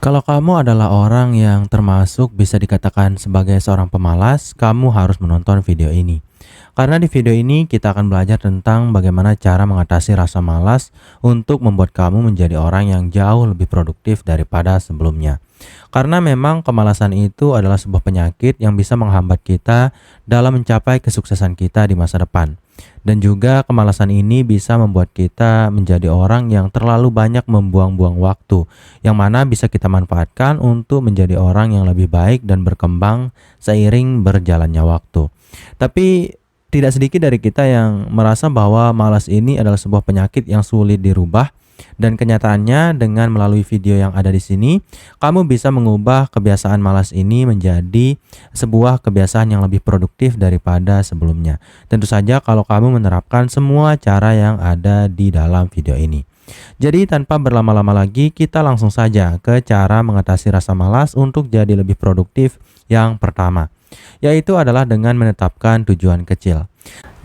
Kalau kamu adalah orang yang termasuk bisa dikatakan sebagai seorang pemalas, kamu harus menonton video ini. Karena di video ini kita akan belajar tentang bagaimana cara mengatasi rasa malas untuk membuat kamu menjadi orang yang jauh lebih produktif daripada sebelumnya. Karena memang kemalasan itu adalah sebuah penyakit yang bisa menghambat kita dalam mencapai kesuksesan kita di masa depan. Dan juga kemalasan ini bisa membuat kita menjadi orang yang terlalu banyak membuang-buang waktu, yang mana bisa kita manfaatkan untuk menjadi orang yang lebih baik dan berkembang seiring berjalannya waktu. Tapi tidak sedikit dari kita yang merasa bahwa malas ini adalah sebuah penyakit yang sulit dirubah, dan kenyataannya dengan melalui video yang ada di sini, kamu bisa mengubah kebiasaan malas ini menjadi sebuah kebiasaan yang lebih produktif daripada sebelumnya. Tentu saja kalau kamu menerapkan semua cara yang ada di dalam video ini. Jadi tanpa berlama-lama lagi, kita langsung saja ke cara mengatasi rasa malas untuk jadi lebih produktif yang pertama, yaitu adalah dengan menetapkan tujuan kecil.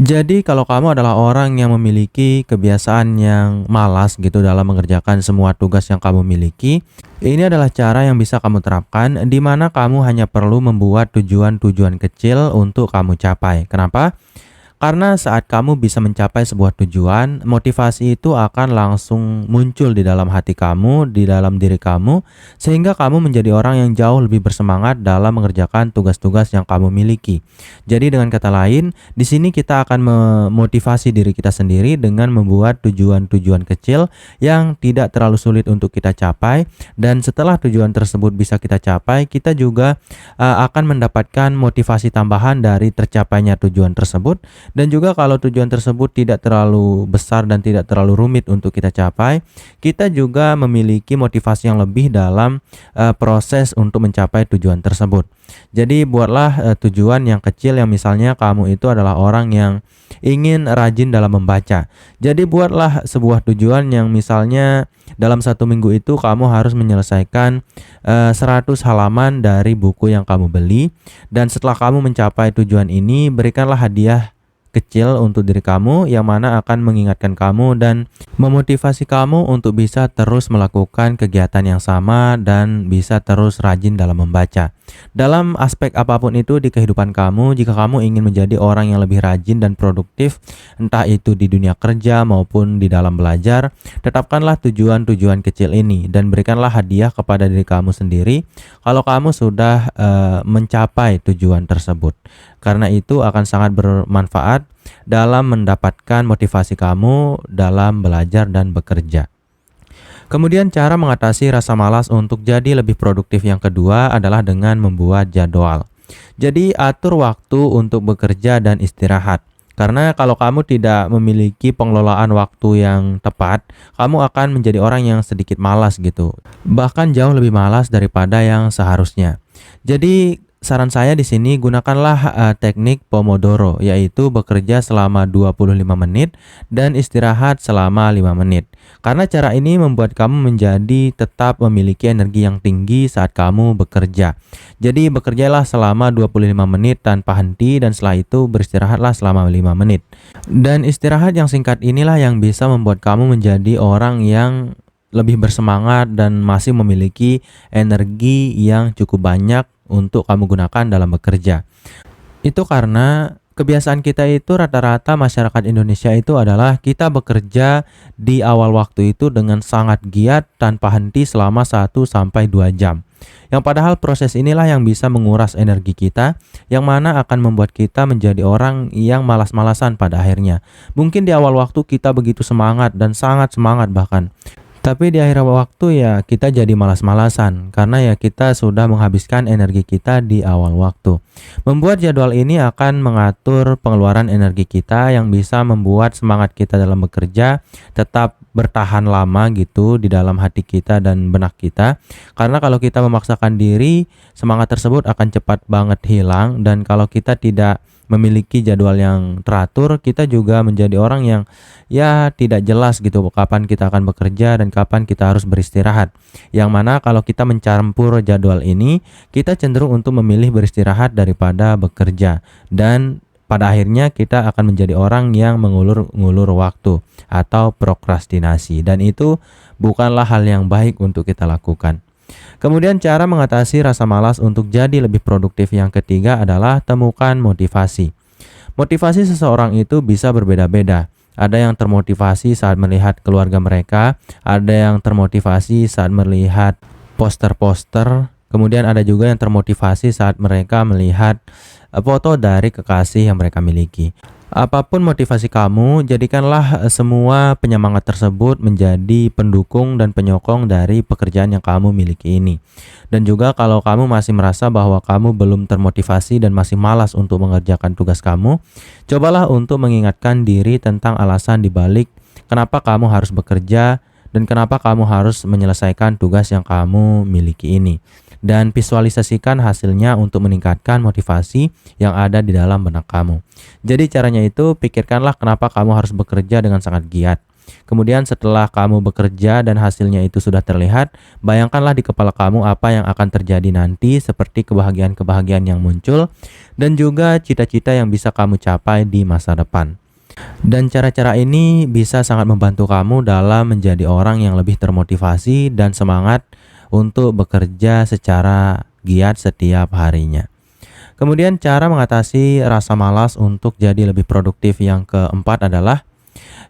Jadi kalau kamu adalah orang yang memiliki kebiasaan yang malas gitu dalam mengerjakan semua tugas yang kamu miliki, ini adalah cara yang bisa kamu terapkan di mana kamu hanya perlu membuat tujuan-tujuan kecil untuk kamu capai. Kenapa? Karena saat kamu bisa mencapai sebuah tujuan, motivasi itu akan langsung muncul di dalam hati kamu, di dalam diri kamu, sehingga kamu menjadi orang yang jauh lebih bersemangat dalam mengerjakan tugas-tugas yang kamu miliki. Jadi dengan kata lain, di sini kita akan memotivasi diri kita sendiri dengan membuat tujuan-tujuan kecil yang tidak terlalu sulit untuk kita capai, dan setelah tujuan tersebut bisa kita capai, kita juga akan mendapatkan motivasi tambahan dari tercapainya tujuan tersebut. Dan juga kalau tujuan tersebut tidak terlalu besar dan tidak terlalu rumit untuk kita capai, kita juga memiliki motivasi yang lebih dalam proses untuk mencapai tujuan tersebut. Jadi buatlah tujuan yang kecil, yang misalnya kamu itu adalah orang yang ingin rajin dalam membaca. Jadi buatlah sebuah tujuan yang misalnya dalam 1 minggu itu kamu harus menyelesaikan 100 halaman dari buku yang kamu beli. Dan setelah kamu mencapai tujuan ini, berikanlah hadiah kecil untuk diri kamu yang mana akan mengingatkan kamu dan memotivasi kamu untuk bisa terus melakukan kegiatan yang sama dan bisa terus rajin dalam membaca. Dalam aspek apapun itu di kehidupan kamu, jika kamu ingin menjadi orang yang lebih rajin dan produktif, entah itu di dunia kerja maupun di dalam belajar, tetapkanlah tujuan-tujuan kecil ini dan berikanlah hadiah kepada diri kamu sendiri kalau kamu sudah mencapai tujuan tersebut. Karena itu akan sangat bermanfaat dalam mendapatkan motivasi kamu dalam belajar dan bekerja. Kemudian cara mengatasi rasa malas untuk jadi lebih produktif yang kedua adalah dengan membuat jadwal. Jadi atur waktu untuk bekerja dan istirahat. Karena kalau kamu tidak memiliki pengelolaan waktu yang tepat, kamu akan menjadi orang yang sedikit malas gitu. Bahkan jauh lebih malas daripada yang seharusnya. Jadi saran saya di sini, gunakanlah teknik Pomodoro, yaitu bekerja selama 25 menit dan istirahat selama 5 menit. Karena cara ini membuat kamu menjadi tetap memiliki energi yang tinggi saat kamu bekerja. Jadi bekerjalah selama 25 menit tanpa henti dan setelah itu beristirahatlah selama 5 menit. Dan istirahat yang singkat inilah yang bisa membuat kamu menjadi orang yang lebih bersemangat dan masih memiliki energi yang cukup banyak untuk kamu gunakan dalam bekerja. Itu karena kebiasaan kita itu rata-rata masyarakat Indonesia itu adalah kita bekerja di awal waktu itu dengan sangat giat tanpa henti selama 1 sampai 2 jam. Yang padahal proses inilah yang bisa menguras energi kita, yang mana akan membuat kita menjadi orang yang malas-malasan pada akhirnya. Mungkin di awal waktu kita begitu semangat dan sangat semangat bahkan. Tapi di akhir waktu ya kita jadi malas-malasan karena ya kita sudah menghabiskan energi kita di awal waktu. Membuat jadwal ini akan mengatur pengeluaran energi kita yang bisa membuat semangat kita dalam bekerja tetap bertahan lama gitu di dalam hati kita dan benak kita. Karena kalau kita memaksakan diri, semangat tersebut akan cepat banget hilang, dan kalau kita tidak memiliki jadwal yang teratur, kita juga menjadi orang yang ya tidak jelas gitu kapan kita akan bekerja dan kapan kita harus beristirahat. Yang mana kalau kita mencampur jadwal ini, kita cenderung untuk memilih beristirahat daripada bekerja, dan pada akhirnya kita akan menjadi orang yang mengulur-ngulur waktu atau prokrastinasi, dan itu bukanlah hal yang baik untuk kita lakukan. Kemudian cara mengatasi rasa malas untuk jadi lebih produktif yang ketiga adalah temukan motivasi. Motivasi seseorang itu bisa berbeda-beda. Ada yang termotivasi saat melihat keluarga mereka, ada yang termotivasi saat melihat poster-poster, kemudian ada juga yang termotivasi saat mereka melihat foto dari kekasih yang mereka miliki. Apapun motivasi kamu, jadikanlah semua penyemangat tersebut menjadi pendukung dan penyokong dari pekerjaan yang kamu miliki ini. Dan juga kalau kamu masih merasa bahwa kamu belum termotivasi dan masih malas untuk mengerjakan tugas kamu, cobalah untuk mengingatkan diri tentang alasan dibalik kenapa kamu harus bekerja dan kenapa kamu harus menyelesaikan tugas yang kamu miliki ini. Dan visualisasikan hasilnya untuk meningkatkan motivasi yang ada di dalam benak kamu. Jadi caranya itu, pikirkanlah kenapa kamu harus bekerja dengan sangat giat. Kemudian setelah kamu bekerja dan hasilnya itu sudah terlihat, bayangkanlah di kepala kamu apa yang akan terjadi nanti, seperti kebahagiaan-kebahagiaan yang muncul dan juga cita-cita yang bisa kamu capai di masa depan. Dan cara-cara ini bisa sangat membantu kamu dalam menjadi orang yang lebih termotivasi dan semangat untuk bekerja secara giat setiap harinya. Kemudian cara mengatasi rasa malas untuk jadi lebih produktif yang keempat adalah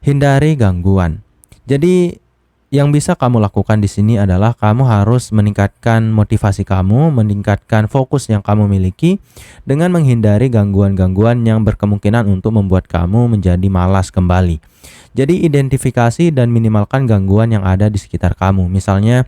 hindari gangguan. Jadi yang bisa kamu lakukan di sini adalah kamu harus meningkatkan motivasi kamu, meningkatkan fokus yang kamu miliki dengan menghindari gangguan-gangguan yang berkemungkinan untuk membuat kamu menjadi malas kembali. Jadi identifikasi dan minimalkan gangguan yang ada di sekitar kamu. Misalnya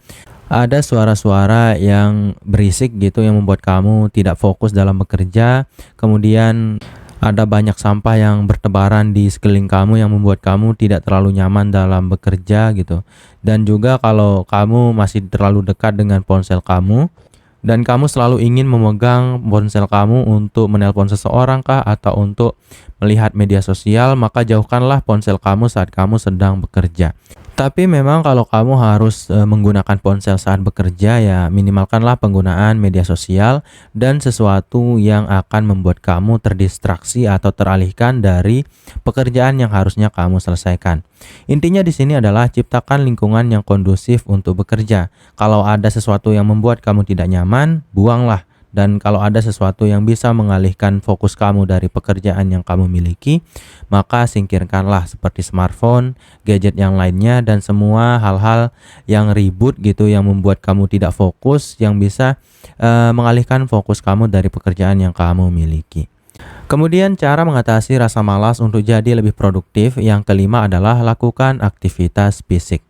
ada suara-suara yang berisik gitu yang membuat kamu tidak fokus dalam bekerja. Kemudian ada banyak sampah yang bertebaran di sekeliling kamu yang membuat kamu tidak terlalu nyaman dalam bekerja gitu. Dan juga kalau kamu masih terlalu dekat dengan ponsel kamu dan kamu selalu ingin memegang ponsel kamu untuk menelpon seseorang kah atau untuk melihat media sosial, maka jauhkanlah ponsel kamu saat kamu sedang bekerja. Tapi memang kalau kamu harus menggunakan ponsel saat bekerja, ya minimalkanlah penggunaan media sosial dan sesuatu yang akan membuat kamu terdistraksi atau teralihkan dari pekerjaan yang harusnya kamu selesaikan. Intinya di sini adalah ciptakan lingkungan yang kondusif untuk bekerja. Kalau ada sesuatu yang membuat kamu tidak nyaman, buanglah. Dan kalau ada sesuatu yang bisa mengalihkan fokus kamu dari pekerjaan yang kamu miliki, maka singkirkanlah seperti smartphone, gadget yang lainnya, dan semua hal-hal yang ribut gitu yang membuat kamu tidak fokus, yang bisa mengalihkan fokus kamu dari pekerjaan yang kamu miliki. Kemudian cara mengatasi rasa malas untuk jadi lebih produktif yang kelima adalah lakukan aktivitas fisik.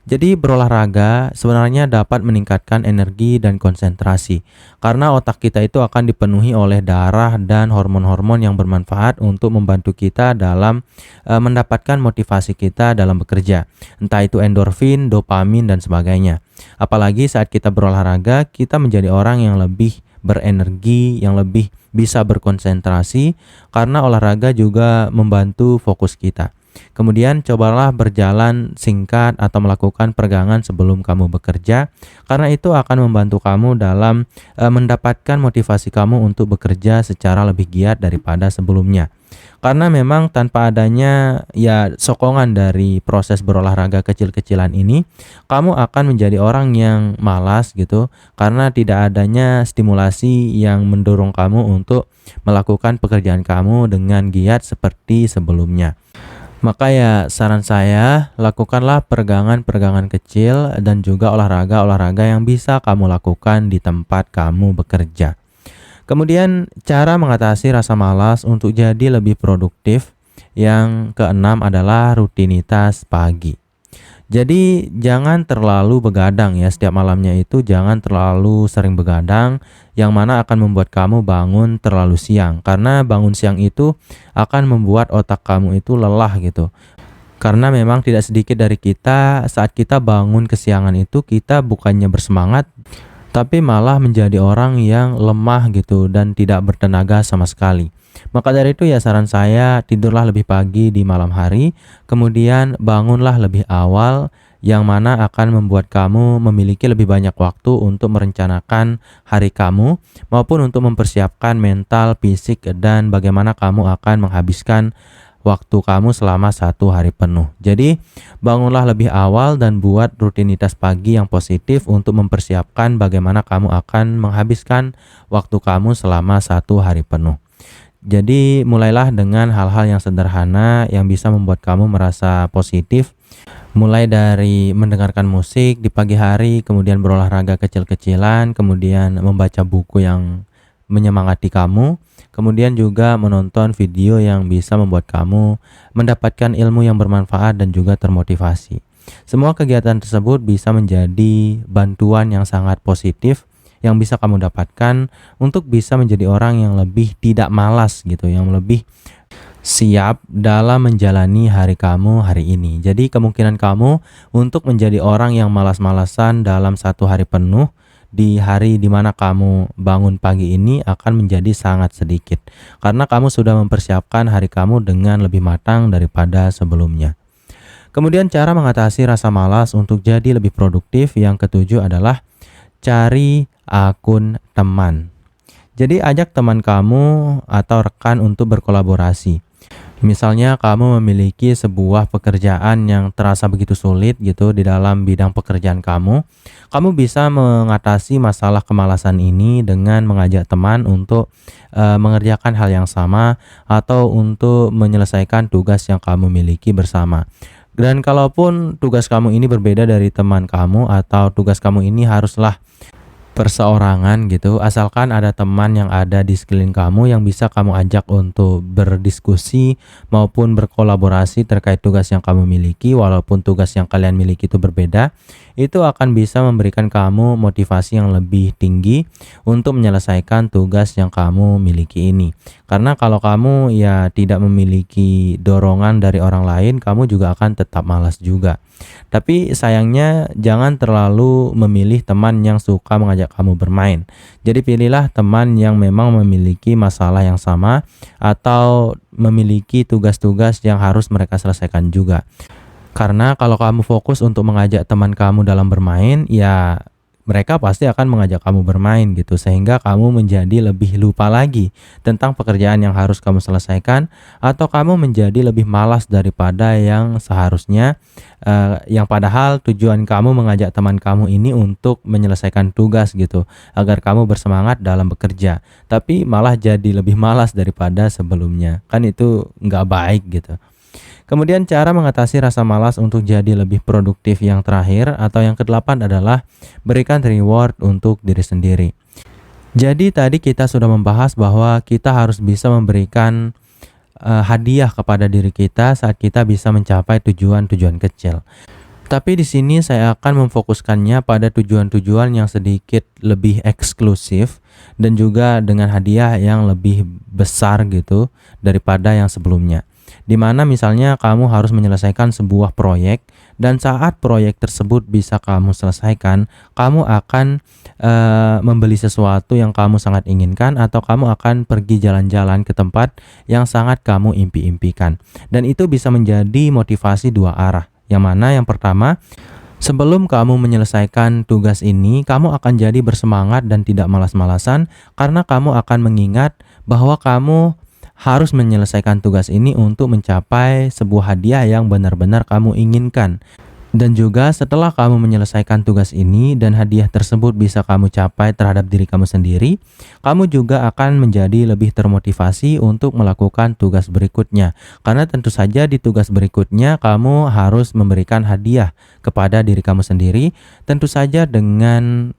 Jadi berolahraga sebenarnya dapat meningkatkan energi dan konsentrasi karena otak kita itu akan dipenuhi oleh darah dan hormon-hormon yang bermanfaat untuk membantu kita dalam mendapatkan motivasi kita dalam bekerja. Entah itu endorfin, dopamin dan sebagainya. Apalagi saat kita berolahraga, kita menjadi orang yang lebih berenergi, yang lebih bisa berkonsentrasi karena olahraga juga membantu fokus kita. Kemudian cobalah berjalan singkat atau melakukan peregangan sebelum kamu bekerja, karena itu akan membantu kamu dalam mendapatkan motivasi kamu untuk bekerja secara lebih giat daripada sebelumnya. Karena memang tanpa adanya sokongan dari proses berolahraga kecil-kecilan ini, kamu akan menjadi orang yang malas gitu, karena tidak adanya stimulasi yang mendorong kamu untuk melakukan pekerjaan kamu dengan giat seperti sebelumnya. Maka saran saya, lakukanlah peregangan-peregangan kecil dan juga olahraga-olahraga yang bisa kamu lakukan di tempat kamu bekerja. Kemudian cara mengatasi rasa malas untuk jadi lebih produktif yang keenam adalah rutinitas pagi. Jadi jangan terlalu begadang setiap malamnya itu jangan terlalu sering begadang yang mana akan membuat kamu bangun terlalu siang. Karena bangun siang itu akan membuat otak kamu itu lelah gitu. Karena memang tidak sedikit dari kita saat kita bangun kesiangan itu kita bukannya bersemangat tapi malah menjadi orang yang lemah gitu dan tidak bertenaga sama sekali. Maka dari itu saran saya tidurlah lebih pagi di malam hari, kemudian bangunlah lebih awal yang mana akan membuat kamu memiliki lebih banyak waktu untuk merencanakan hari kamu maupun untuk mempersiapkan mental, fisik dan bagaimana kamu akan menghabiskan waktu kamu selama 1 hari penuh. Jadi, bangunlah lebih awal dan buat rutinitas pagi yang positif untuk mempersiapkan bagaimana kamu akan menghabiskan waktu kamu selama 1 hari penuh. Jadi, mulailah dengan hal-hal yang sederhana yang bisa membuat kamu merasa positif. Mulai dari mendengarkan musik di pagi hari, kemudian berolahraga kecil-kecilan, kemudian membaca buku yang menyemangati kamu, kemudian juga menonton video yang bisa membuat kamu mendapatkan ilmu yang bermanfaat dan juga termotivasi. Semua kegiatan tersebut bisa menjadi bantuan yang sangat positif yang bisa kamu dapatkan untuk bisa menjadi orang yang lebih tidak malas gitu, yang lebih siap dalam menjalani hari kamu hari ini. Jadi kemungkinan kamu untuk menjadi orang yang malas-malasan dalam 1 hari penuh di hari dimana kamu bangun pagi ini akan menjadi sangat sedikit. Karena kamu sudah mempersiapkan hari kamu dengan lebih matang daripada sebelumnya. Kemudian cara mengatasi rasa malas untuk jadi lebih produktif yang ketujuh adalah cari akun teman. Jadi ajak teman kamu atau rekan untuk berkolaborasi. Misalnya kamu memiliki sebuah pekerjaan yang terasa begitu sulit gitu di dalam bidang pekerjaan kamu. Kamu bisa mengatasi masalah kemalasan ini dengan mengajak teman untuk mengerjakan hal yang sama atau untuk menyelesaikan tugas yang kamu miliki bersama. Dan kalaupun tugas kamu ini berbeda dari teman kamu atau tugas kamu ini haruslah perseorangan gitu, asalkan ada teman yang ada di sekeliling kamu yang bisa kamu ajak untuk berdiskusi maupun berkolaborasi terkait tugas yang kamu miliki, walaupun tugas yang kalian miliki itu berbeda, itu akan bisa memberikan kamu motivasi yang lebih tinggi untuk menyelesaikan tugas yang kamu miliki ini. Karena kalau kamu ya tidak memiliki dorongan dari orang lain, kamu juga akan tetap malas juga. Tapi sayangnya jangan terlalu memilih teman yang suka mengajak kamu bermain. Jadi pilihlah teman yang memang memiliki masalah yang sama atau memiliki tugas-tugas yang harus mereka selesaikan juga. Karena kalau kamu fokus untuk mengajak teman kamu dalam bermain, ya mereka pasti akan mengajak kamu bermain gitu, sehingga kamu menjadi lebih lupa lagi tentang pekerjaan yang harus kamu selesaikan, atau kamu menjadi lebih malas daripada yang seharusnya, yang padahal tujuan kamu mengajak teman kamu ini untuk menyelesaikan tugas gitu, agar kamu bersemangat dalam bekerja, tapi malah jadi lebih malas daripada sebelumnya. Kan itu nggak baik gitu. Kemudian cara mengatasi rasa malas untuk jadi lebih produktif yang terakhir atau yang kedelapan adalah berikan reward untuk diri sendiri. Jadi tadi kita sudah membahas bahwa kita harus bisa memberikan hadiah kepada diri kita saat kita bisa mencapai tujuan-tujuan kecil. Tapi di sini saya akan memfokuskannya pada tujuan-tujuan yang sedikit lebih eksklusif dan juga dengan hadiah yang lebih besar gitu daripada yang sebelumnya. Dimana misalnya kamu harus menyelesaikan sebuah proyek dan saat proyek tersebut bisa kamu selesaikan, kamu akan membeli sesuatu yang kamu sangat inginkan atau kamu akan pergi jalan-jalan ke tempat yang sangat kamu impi-impikan. Dan itu bisa menjadi motivasi dua arah. Yang mana yang pertama, sebelum kamu menyelesaikan tugas ini, kamu akan jadi bersemangat dan tidak malas-malasan karena kamu akan mengingat bahwa kamu harus menyelesaikan tugas ini untuk mencapai sebuah hadiah yang benar-benar kamu inginkan. Dan juga setelah kamu menyelesaikan tugas ini dan hadiah tersebut bisa kamu capai terhadap diri kamu sendiri, kamu juga akan menjadi lebih termotivasi untuk melakukan tugas berikutnya. Karena tentu saja di tugas berikutnya kamu harus memberikan hadiah kepada diri kamu sendiri, tentu saja dengan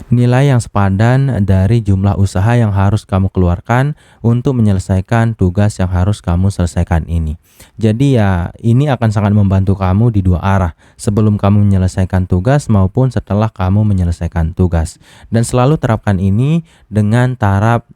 nilai yang sepadan dari jumlah usaha yang harus kamu keluarkan untuk menyelesaikan tugas yang harus kamu selesaikan ini. Jadi ya ini akan sangat membantu kamu di dua arah, sebelum kamu menyelesaikan tugas maupun setelah kamu menyelesaikan tugas. Dan selalu terapkan ini dengan taraf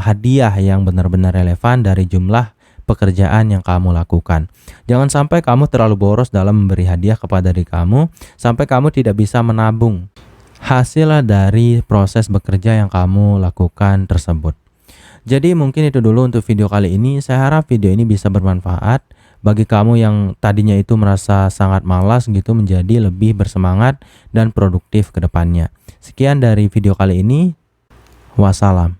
hadiah yang benar-benar relevan dari jumlah pekerjaan yang kamu lakukan. Jangan sampai kamu terlalu boros dalam memberi hadiah kepada diri kamu sampai kamu tidak bisa menabung hasil dari proses bekerja yang kamu lakukan tersebut. Jadi mungkin itu dulu untuk video kali ini. Saya harap video ini bisa bermanfaat bagi kamu yang tadinya itu merasa sangat malas gitu, menjadi lebih bersemangat dan produktif ke depannya. Sekian dari video kali ini. Wassalam.